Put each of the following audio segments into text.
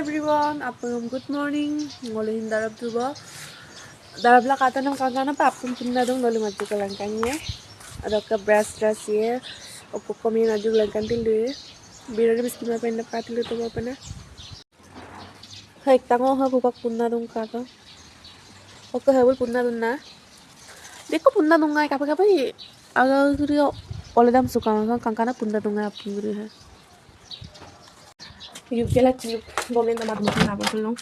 everyone, good morning. Ngolihin darab tuba. Darab la kata ng kagana pa apun punna dong noli maju ka langkanya. Adoka breast dress ye. Opo komi na jug langkan tilu ye. Bira de biskima penda patilu tuba pana. Haik tango ha bupak punna dong kata. Oka habul punna dong na. Deko punna dong ngai kapa kapa ye. Aga grio oledam suka kangkana punna dong ngai apun grio ha. Yuk jela yuk bomen na madu na ba tulong.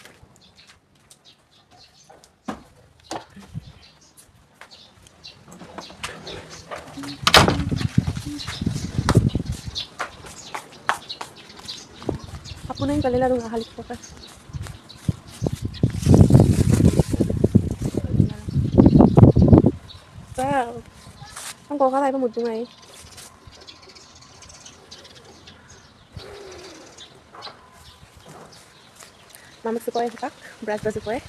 Aku na yung kalila nung halik ko ka. Wow. Ang ko ka tayo pa mo ngay. Mamak suko ya tak, berat berat suko ya.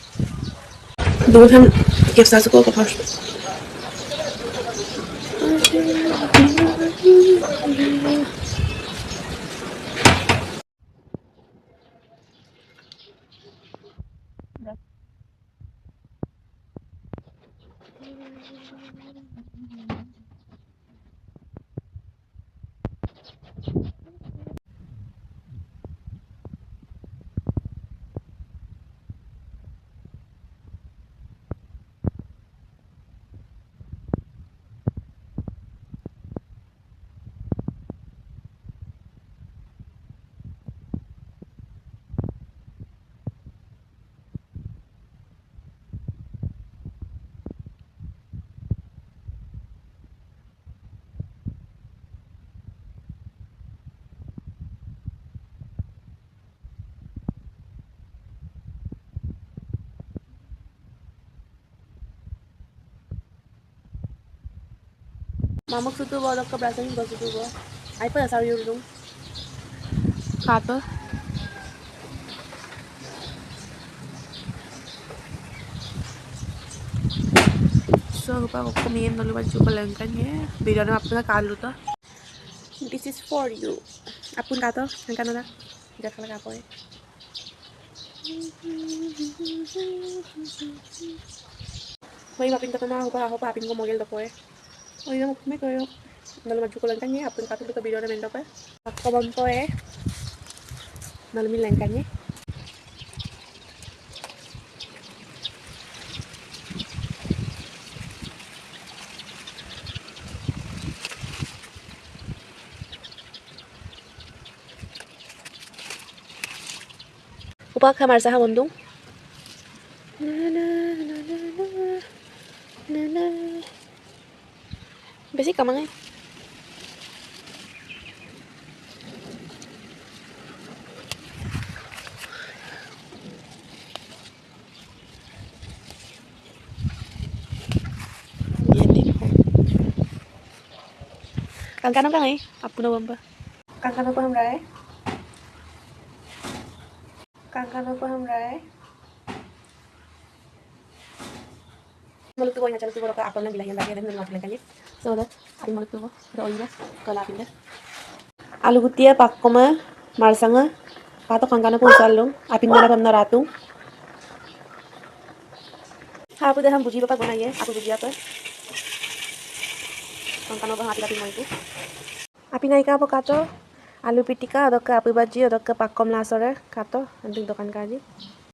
Dulu kan kita suko apa first. Mamak sutu ba dok ka berasa ni basu tu ba. Ay pa sa yun dong. Kato. So pa ko kumiin na luwad yung balangkan niya. Bigyan na apun na kalo to. This is for you. Apun kato, ang kano na. Diyan ka lang ako eh. May mapin ka na ako pa hapin ko mogel to ko eh. Oy na mo ko yo. Nalumad ko lang kanya apun kato to video na mendo pa. Ako bang ko eh. Nalumin lang kanya. Upa kamar sa hamondong. Basic ka mga eh. Kangkano ka eh. Apo na ba? Kangkano pa hamra eh. Kangkano pa hamra eh. Maluto ko niya, chalo siguro ka ako lang bilangin lagi rin ng mga kanya. So that, ating maluto ko. Ito oil na, kalapin na. Alu gutia pak ko ma, marsanga. Pato kangkano po salong, apin mo na pam na ratong. Hapo dah ham buji bapak बनाइए, aku buji apa? Kangkano ba hati-hati mo ito? Apinay ka po kato, alu pitika, adok ka apu baji, adok ka pak kom lasore, kato, anting dokan kaji.